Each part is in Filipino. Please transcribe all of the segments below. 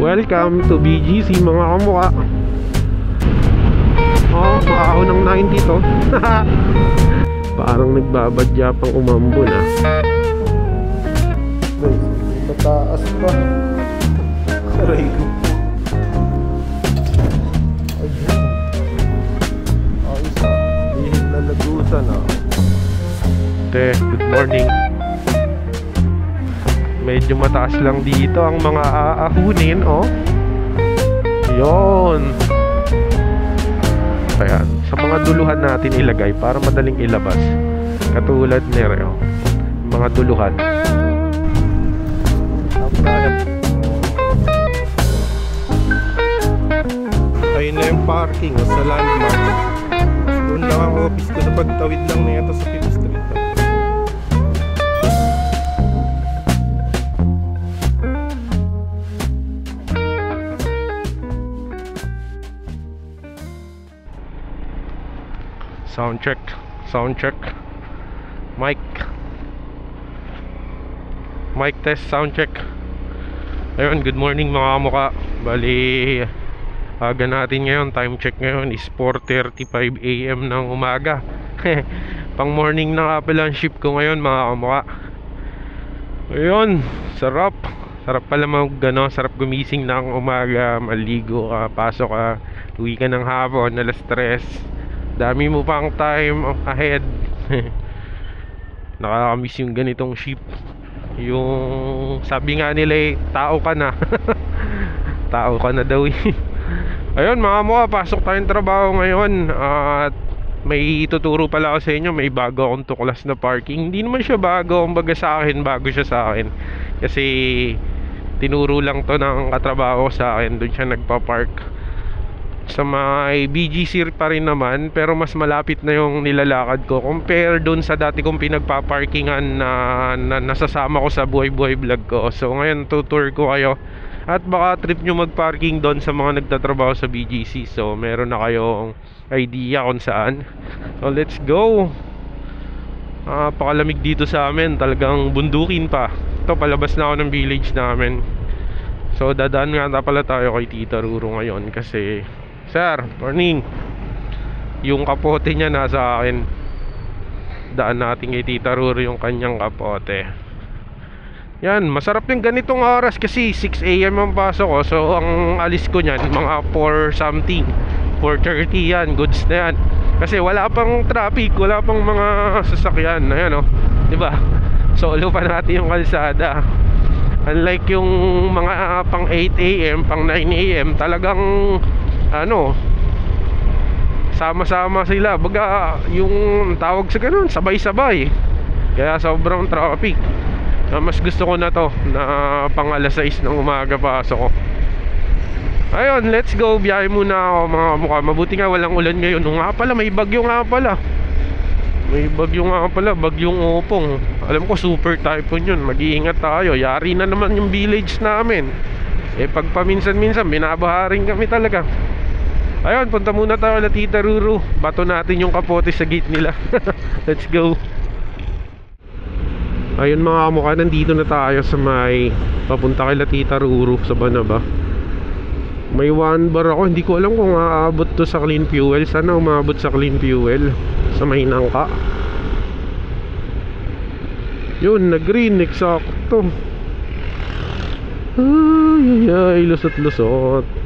Welcome to BGC mga kamukha. Oh, makakaw ng 90 to. Parang nagbabadya pang umambon ah. Guys, mataas pa. Aray ko. Ayun. Ayos ah. Lihim na lagusan ah. Good morning. Medyo mataas lang dito ang mga aahunin, oh. Yun. Ayan, sa mga duluhan natin ilagay para madaling ilabas. Katulad nito, mga duluhan. Ayun na yung parking sa landmark. Doon lang ang office ko na pagtawid lang na ito sa 5th Street. Sound check. Mic test, sound check. Ayun, good morning mga kamukha. Bali, aga natin ngayon. Time check ngayon is 4:35 AM ng umaga. Pang morning na nga pala ang shift ko ngayon mga kamukha. Ayun, sarap pala sarap gumising ng umaga. Maligo ka, pasok ka, uwi ka ng hapon, alas 3. Dami mo pang time ahead. Nakakamiss yung ganitong shift. Yung sabi nga nila tao ka na. Tao ka na daw eh. Ayun mga mukha, pasok tayong trabaho ngayon. At may ituturo pala ako sa inyo. May bago akong tuklas na parking. Hindi naman siya bago, kumbaga sa akin, bago siya sa akin. Kasi tinuro lang to ng katrabaho sa akin. Doon siya nagpa-park. Sa may BGC pa rin naman, pero mas malapit na yung nilalakad ko compare doon sa dati kong pinagpa-parkingan na nasasama ko sa buhay-buhay vlog ko. So ngayon tutour ko kayo at baka trip nyo mag-parking doon sa mga nagtatrabaho sa BGC. So meron na kayong idea kung saan. So let's go. Pakalamig dito sa amin, talagang bundukin pa. Ito, palabas na ako ng village namin. So dadaan nga pala tayo kay Tita Ruro ngayon kasi sir, morning. Yung kapote niya nasa akin. Daan natin kay Tita Ruro yung kanyang kapote. Yan, masarap yung ganitong oras kasi 6 AM ang pasok ko. So ang alis ko niyan mga 4 something, 4:30 yan, goods na yan. Kasi wala pang traffic, wala pang mga sasakyan. Ayan oh, diba? Solo pa natin yung kalsada. Unlike yung mga pang 8 AM, pang 9 AM, talagang sama-sama sila. Baga yung tawag sa ganun, sabay-sabay. Kaya sobrang traffic. Mas gusto ko na to na pang alas 6 ng umaga pasok ko. Ayun, let's go. Biyahe muna ako mga mukha. Mabuti nga walang ulan ngayon. Nga pala, may bagyo nga pala. Bagyong Opong. Alam ko super typhoon yun. Mag-iingat tayo. Yari na naman yung village namin. Pag paminsan-minsan binabaha rin kami talaga. Ayun, punta muna tayo kay Tita Ruro. Bato natin yung kapote sa gate nila. Let's go. Ayun mga kamukha, nandito na tayo sa may papunta kay Tita Ruro sa Banaba. May one bar ako, hindi ko alam kung aabot to sa Clean Fuel. Sana umabot sa Clean Fuel sa may Nangka. Yun, nag-green, eksakto. Ay, lusot-lusot.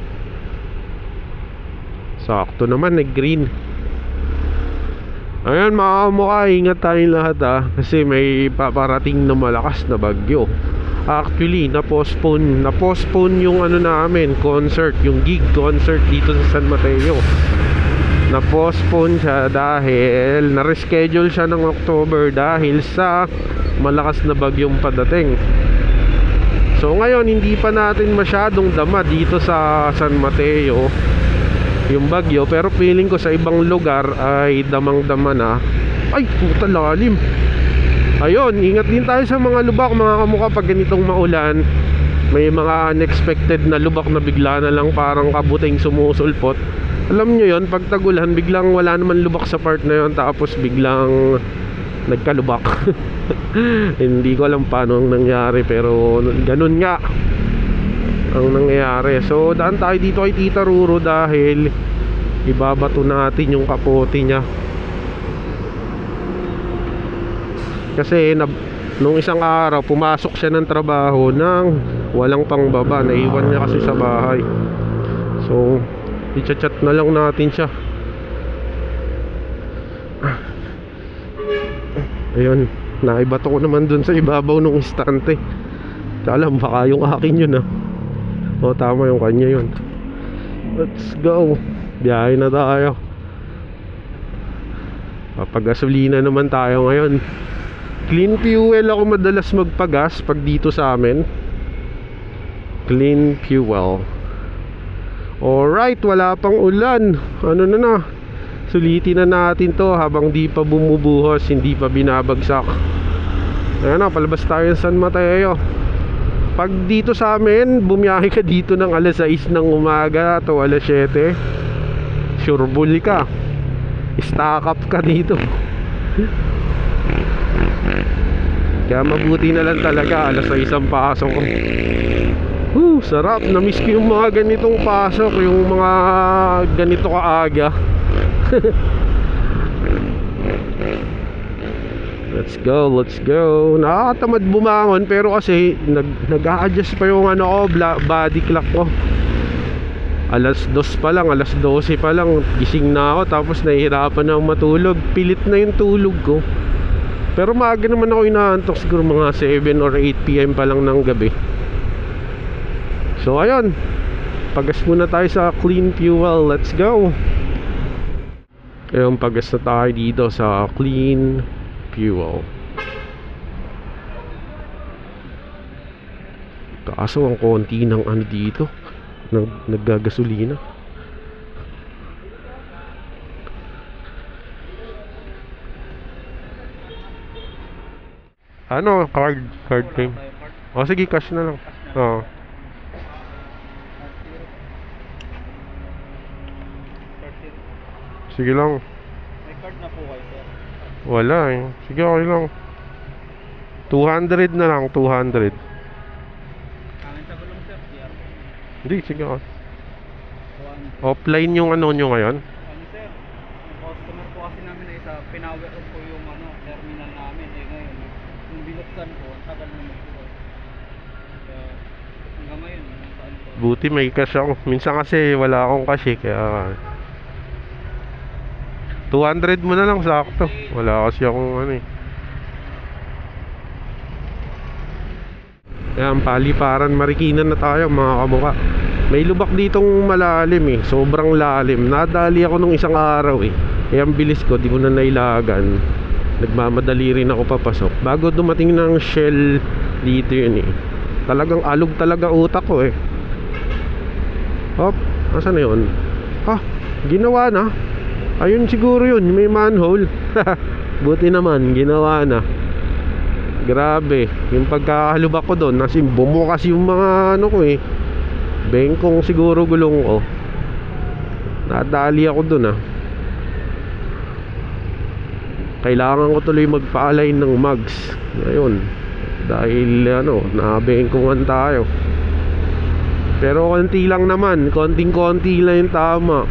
Sakto naman, nag-green. Ayan mga kamukha, ingat tayong lahat kasi may paparating na malakas na bagyo. Actually, na-postpone yung namin, concert, yung gig concert dito sa San Mateo. Na-postpone siya dahil na-reschedule siya ng October dahil sa malakas na bagyong padating. So ngayon, hindi pa natin masyadong dama dito sa San Mateo yung bagyo, pero feeling ko sa ibang lugar ay damang-dama na. Ay, puta lalim. Ayun, ingat din tayo sa mga lubak mga kamukha pag ganitong maulan. May mga unexpected na lubak na bigla na lang parang kabuting sumusulpot. Alam nyo yun, pag tagulan biglang wala naman lubak sa part na yun, tapos biglang nagkalubak. Hindi ko alam paano ang nangyari, pero ganun nga ang nangyayari. mangyayari. So daan tayo dito kay Tita Ruro dahil ibabato natin yung kapote niya. Kasi nung isang araw pumasok siya ng trabaho nang walang pangbaba, naiwan niya kasi sa bahay. So i-chat na lang natin siya. Ayun, naibato ko naman dun sa ibabaw ng istante. Alam, baka yung akin yun O tama, yung kanya yun. Let's go. Biyahe na tayo. Papagasolina naman tayo ngayon. Clean fuel ako madalas magpagas pag dito sa amin. Clean fuel. Alright, wala pang ulan. Ano na, sulitin na natin to habang di pa bumubuhos, hindi pa binabagsak. Ayan na, palabas tayo sa San Mateo. Pag dito sa amin, bumiyahe ka dito ng alas 6 ng umaga to alas 7, sureball ka. Stack up ka dito. Kaya mabuti na lang talaga alas 6 ang pasok ko. Sarap, na-miss ko yung mga ganitong pasok, yung mga ganito kaaga. Let's go. Nakakatamad bumangon pero kasi nag-a-adjust pa yung body clock ko. Alas 2 pa lang, alas 12 pa lang gising na ako, tapos nahihirapan na akong matulog. Pilit na yung tulog ko. Pero maaga naman ako inaantok, siguro mga 7 or 8 PM pa lang ng gabi. So ayun, pagas muna tayo sa clean fuel. Let's go. Ayun, pagas na tayo dito sa clean fuel. Kaso ang konti ng dito naggagasolina. Ano, card pay? O sige, cash na lang. Oo. Sige lang. May card na po kayo, sir? Wala eh. Sige, okay lang. 200 na lang, 200. Kangin sa gulong, sir, sir. Hindi, sige ka. 1. Offline yung nyo ngayon? Sir, yung customer po kasi namin ay sa pinawer up po yung terminal namin. Ngayon, yung binuksan po, ang tagal na mag-bukas. Kaya, hanggang ngayon, saan po? Buti may cash ako. Minsan kasi wala akong cash eh, kaya 200 mo na lang, sakto. Wala kasi akong Ayan, paliparan Marikina na tayo mga kamuka. May lubak ditong malalim eh, sobrang lalim. Nadali ako nung isang araw eh, kaya ang bilis ko, di ko na nailagan. Nagmamadali rin ako papasok. Bago dumating ng Shell dito yun eh. Talagang alog talaga utak ko eh. Hop, asan na yun? Ginawa na. Ayun siguro yun, may manhole. Buti naman, ginawa na. Grabe, yung pagkakalubak ko doon, nasin bumukas yung mga ko eh. Bengkong siguro gulong ko. Nadali ako doon Kailangan ko tuloy magpa-align ng mags. Ngayon, dahil nabengkongan tayo. Pero konti lang naman, konting-konti lang yung tama.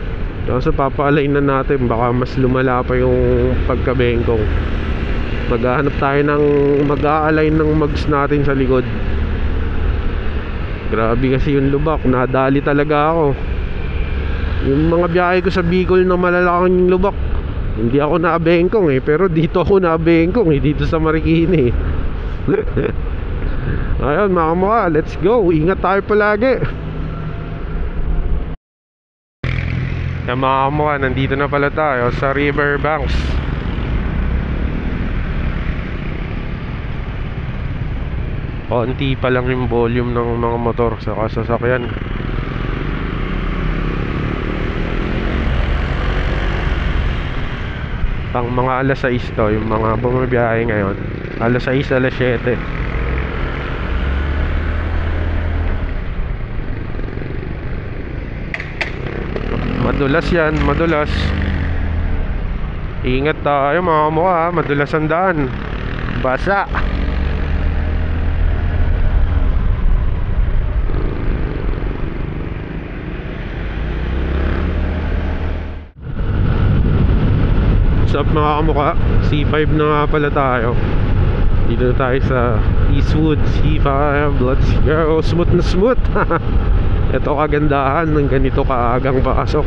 Kasi papa-align na natin, baka mas lumala pa yung pagkabengkong. Maghahanap tayo ng mag-a-align ng mags natin sa likod. Grabe kasi yung lubak, nadali talaga ako. Yung mga biyahe ko sa Bicol na malalaking lubak, hindi ako nabengkong eh. Pero dito ako nabengkong eh, dito sa Marikina eh. Ayun mga kamukha, let's go. Ingat tayo palagi. Yung mga kamukha, nandito na pala tayo sa Riverbanks. Konti pa lang yung volume ng mga motor sa sasakyan. Pang mga alas 6 to, yung mga bumabiyahe ngayon. Alas 6, alas 7. Madulas yan, madulas. Ingat tayo mga kamukha, madulas ang daan. Basa. mga kamukha. C5 na nga pala tayo. Dito na tayo sa Eastwood C5. Let's go. Smooth na smooth. Ito kagandahan ng ganito kaagang pasok.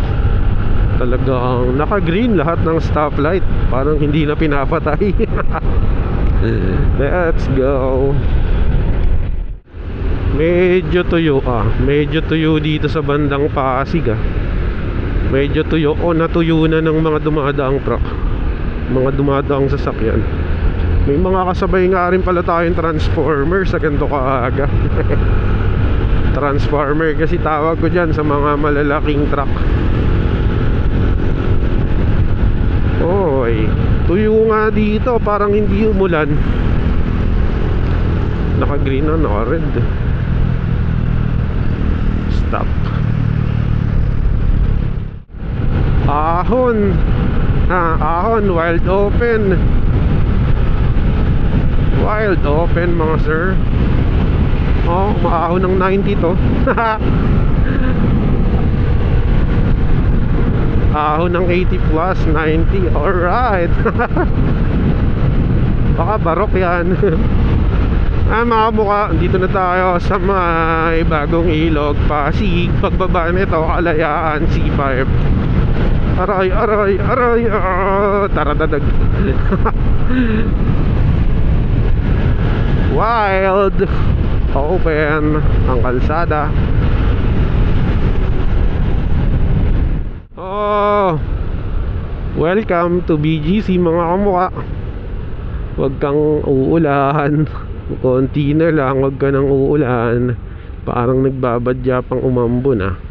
Talagang naka-green lahat ng stoplight. Parang hindi na pinapatay. Let's go. Medyo tuyo medyo tuyo dito sa bandang Pasig medyo tuyo o natuyo na ng mga dumadaang truck, mga dumadaang sasakyan. May mga kasabay nga rin pala tayong transformer sa ganito kaaga. Transformer kasi tawag ko dyan sa mga malalaking truck. Oy, tuyo nga dito, parang hindi umulan. Naka-green na, naka-red. Stop. Ahon. Ahon, wild open. Wild open mga sir. Oh, maahon ng 90 to. Ahon ng 80 plus 90. Alright. Baka barok yan. Mga mukha, dito na tayo sa may bagong ilog, Pasig. Pagbaba nito, Kalayaan, C5. Aray, aray, aray. Taradadag. Wild open ang kalsada. Oh, welcome to BGC mga kamukha. Huwag kang uulan. Konti na lang, huwag ka nang uulan. Parang nagbabadya pang umambo na.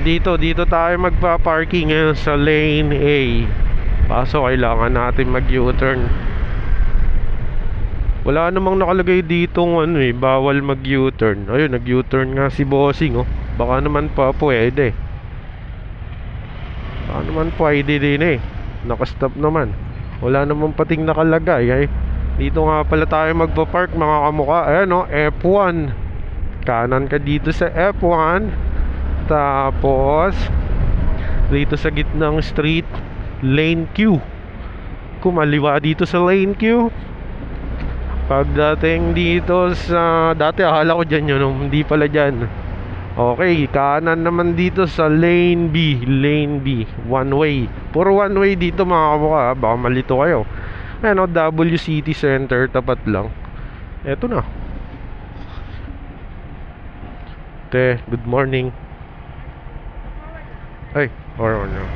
Dito tayo magpa-parking ngayon sa lane A. Kaso kailangan natin mag-U-turn. Wala namang nakalagay dito bawal mag-U-turn. Ayun, nag-U-turn nga si bossing Baka naman pa pwede. Baka naman pwede din Nakastop naman. Wala namang pating nakalagay Dito nga pala tayo magpa-park mga kamukha. Ayan F1. Kanan ka dito sa F1. Tapos dito sa gitnang street, lane Q. Kumaliwa dito sa lane Q. Pagdating dito sa, dati akala ko dyan yun, hindi pala dyan. Okay, kanan naman dito sa lane B. Lane B, one way. Puro one way dito mga kamukha. Baka malito kayo. Ayan W City Center, tapat lang. Eto na. Good morning. Ay, or no.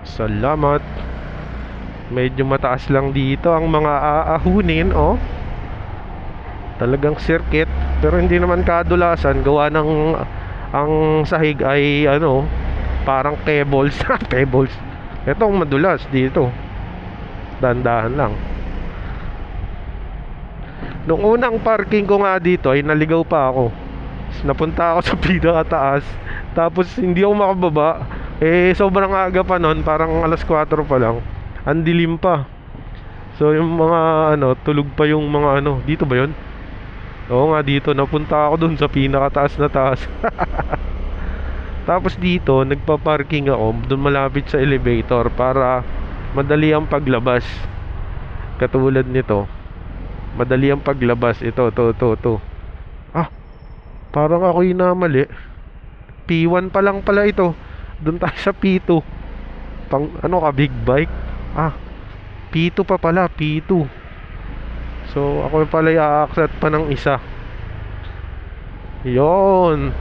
Salamat. Medyo mataas lang dito ang mga aahunin Talagang circuit, pero hindi naman kadulasan. Gawa ng ang sahig ay parang cables. Cables. Etong madulas dito. Dandahan lang. Nung unang parking ko nga dito ay naligaw pa ako. Napunta ako sa pinakataas. Tapos hindi ako makababa. Sobrang aga pa nun. Parang alas 4 pa lang. Ang dilim pa. So yung mga tulog pa yung mga dito ba yun? Oo nga, dito. Napunta ako dun sa pinakataas na taas. Tapos dito nagpa-parking ako dun malapit sa elevator para madali ang paglabas. Katulad nito, madali ang paglabas. Ito. Parang ako yung namali. P1 pa lang pala ito. Doon tayo sa P2. Pang big bike? P2 pa pala, P2. So ako pala i-accept pa ng isa. Yon.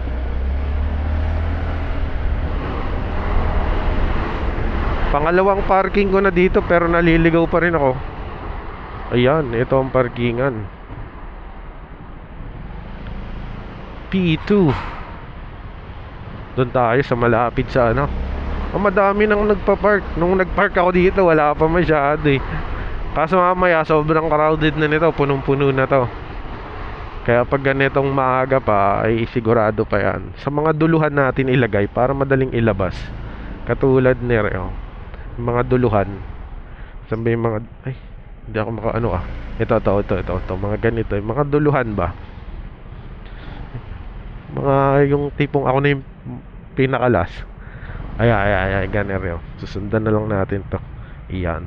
Pangalawang parking ko na dito, pero naliligaw pa rin ako. Ayan, ito ang parkingan. P2. Doon tayo sa malapit sa madami nang nagpa-park. Nung nagpark ako dito, wala pa masyado Kaso mamaya sobrang crowded na nito. Punong-puno na to. Kaya pag ganitong maaga pa ay sigurado pa yan. Sa mga duluhan natin ilagay para madaling ilabas. Katulad ni mga duluhan. Saan ba yung mga... Ay, hindi ako makaano ah. Ito. Mga ganito. Yung mga duluhan ba? Mga yung tipong ako na yung pinakalas. Ay, ganero. Susundan na lang natin to. Iyan.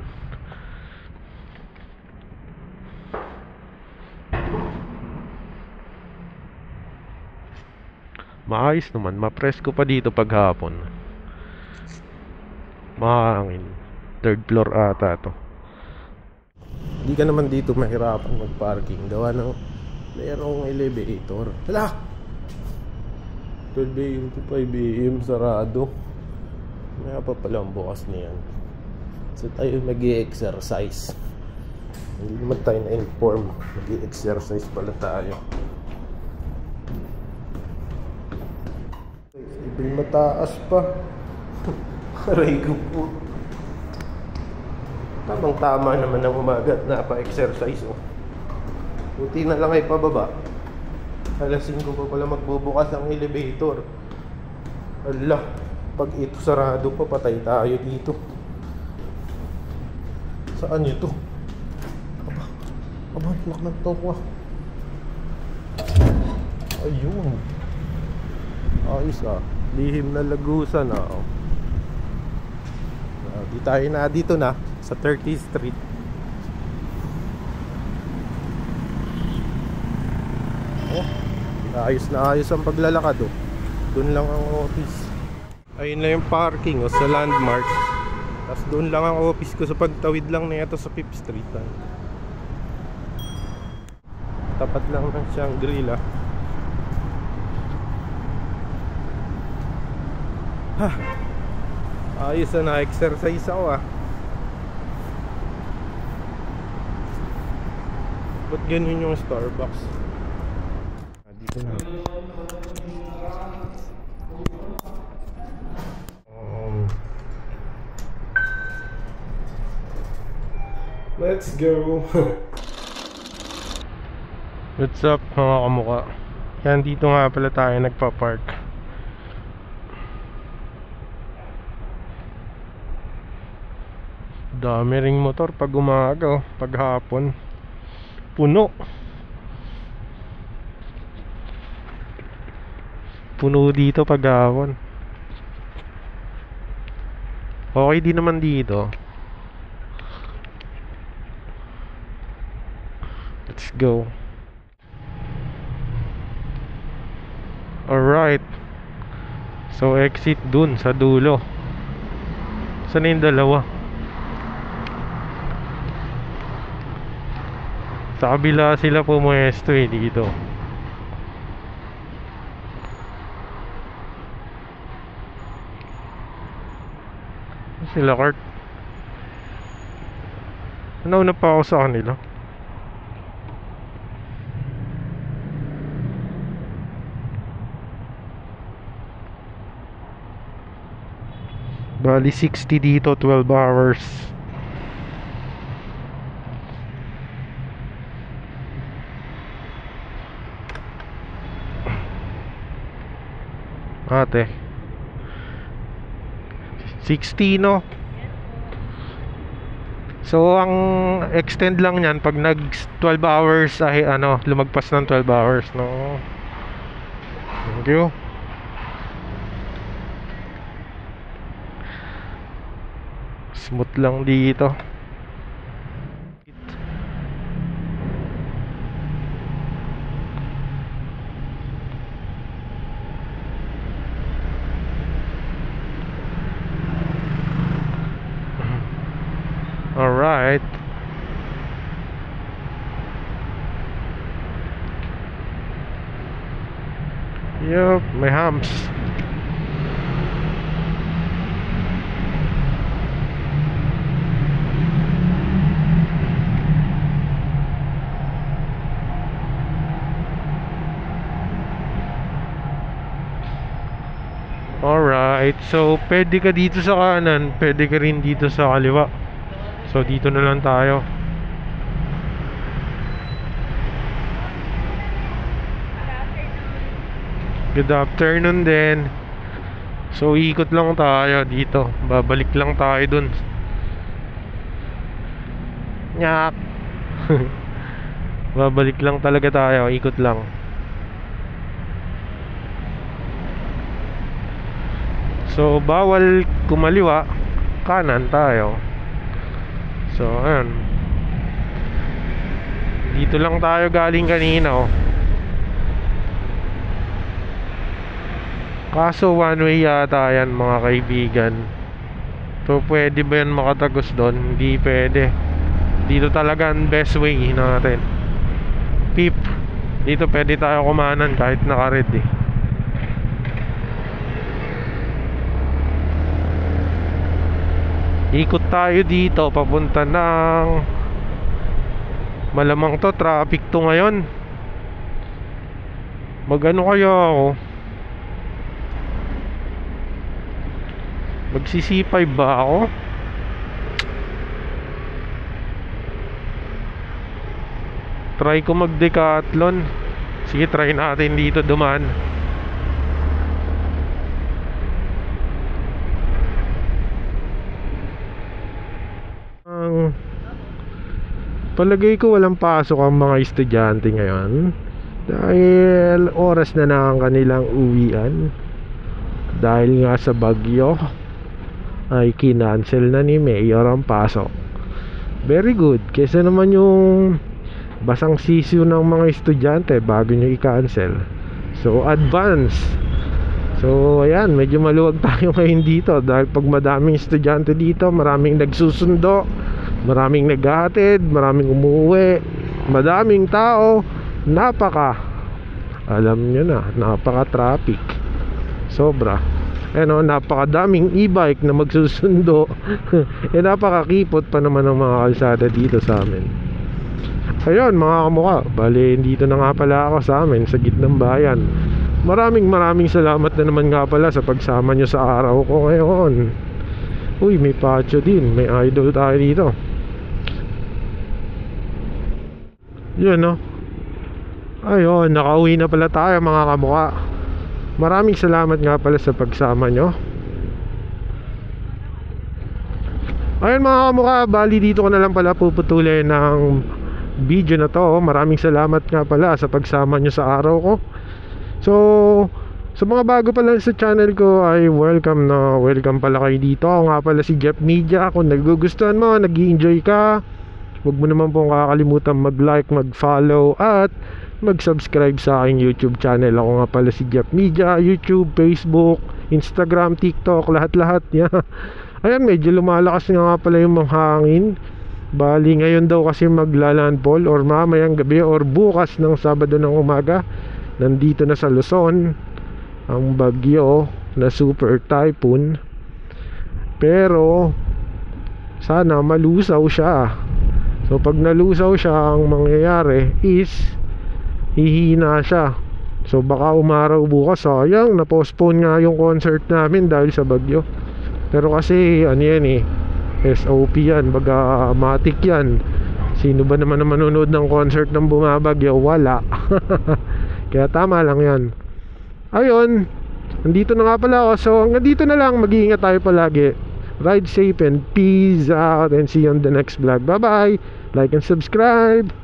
Maayos naman. Mapresko pa dito paghapon. Mahangin. Third floor ata to. Hindi ka naman dito mahirapan mag-parking. Gawa ng mayroong elevator. Hala! 12 AM to 5 AM sarado. May pa pala ang bukas niyan. So tayo mag-i-exercise. Hindi naman tayo na-inform. Mag-i-exercise pala tayo. Ibig mataas pa. Aray ko po. Tamang tama naman ng umaga at napa-exercise oh. Buti na lang ay pababa. Alas 5 pa pala magbubukas ang elevator. Ala, pag ito sarado pa, patay tayo dito. Saan nyo to? Aba, lak ng tokwa. Ayun. Ayos ah. Lihim na lagusan ah. Di tayo na dito na sa 30th Street. Oh, ayos na ayos ang paglalakad oh. Doon lang ang office. Ayun na yung parking oh, sa Landmark. Tapos doon lang ang office ko sa pagtawid lang na ito sa 5th Street. Tapat lang ng Shangri-La. Ayos na exercise ako ah. Ba't ganyan yung Starbucks? Dito na. Let's go. What's up mga kamukha? Yan, dito nga pala tayo nagpa-park. Dami ring motor pag umaga oh. Pag hapon puno. Puno dito pag hapon. Okay din naman dito. Let's go. Alright. So exit dun sa dulo. Saan na yung dalawa? Sa kabila sila pumuesto eh dito. Sila Kurt. Nauna pa ako sa kanila. Bali 60 dito, 12 hours. Ate 60 no. So ang extend lang niyan pag nag 12 hours ay ano, lumagpas ng 12 hours no. Thank you. Smooth lang dito. Alright. Yup, may hams. Alright, so pwede ka dito sa kanan, pwede ka rin dito sa kaliwa. So dito na lang tayo. Good afternoon din. So ikot lang tayo dito. Babalik lang tayo dun. Nyak. Babalik lang talaga tayo, ikot lang. So bawal kumaliwa, kanan tayo. So ayun, dito lang tayo galing kanina, oh. Kaso one way yata yan, mga kaibigan. So pwede ba yan makatagos doon? Hindi pwede. Dito talaga ang best way natin. Pip, dito pwede tayo kumanan kahit naka-red eh. Ikot tayo dito papunta ng, malamang to traffic to ngayon. Magano kaya ako? Magsi-C5 ba ako? Try ko mag-decathlon. Sige, try natin dito dumaan. Palagay ko walang pasok ang mga estudyante ngayon dahil oras na ang kanilang uwian. Dahil nga sa bagyo ay kinancel na ni Mayor ang pasok. Very good. Kesa naman yung basang sisiw ng mga estudyante bago nyo i-cancel. So advance. So ayan, medyo maluwag tayo ngayon dito dahil pag madaming estudyante dito, maraming nagsusundo, maraming naghahatid, maraming umuwi, madaming tao, alam nyo na, napaka-traffic. Sobra. Napakadaming e-bike na magsusundo. Napakakipot pa naman ng mga kalsada dito sa amin. Ayun mga kamukha, bali dito na nga pala ako sa amin, sa gitnang bayan. Maraming salamat na naman nga pala sa pagsama nyo sa araw ko ngayon. Uy, may patio din, may idol tayo dito. Yun, no? Ayun, nakauwi na pala tayo mga kamukha. Maraming salamat nga pala sa pagsama nyo. Ayun mga kamukha, bali dito ko na lang pala puputulin ng video na to. Maraming salamat nga pala sa pagsama nyo sa araw ko. So, sa mga bago pa lang sa channel ko ay welcome pala kayo dito. Ako nga pala si Jeff Media. Kung nagugustuhan mo, nag-i-enjoy ka, huwag mo naman pong kakalimutan mag-like, mag-follow at mag-subscribe sa aking YouTube channel. Ako nga pala si Jeff Media, YouTube, Facebook, Instagram, TikTok, lahat-lahat yan. Ayan, medyo lumalakas nga pala yung mga hangin. Bali ngayon daw kasi maglalandfall or mamayang gabi or bukas ng Sabado ng umaga. Nandito na sa Luzon ang bagyo na super typhoon. Pero sana malusaw siya. So pag nalusaw siya, ang mangyayari is hihina siya. So baka umaraw bukas. Sayang, na-postpone nga yung concert namin dahil sa bagyo. Pero kasi ano yan eh, SOP yan, baga matik yan. Sino ba naman na manonood ng concert ng bumabagyo? Wala. Kaya tama lang yan. Ayun, nandito na nga pala ako. So hanggang dito na lang, mag-iingat tayo palagi. Ride safe and peace out, and see you on the next vlog. Bye bye. Like and subscribe.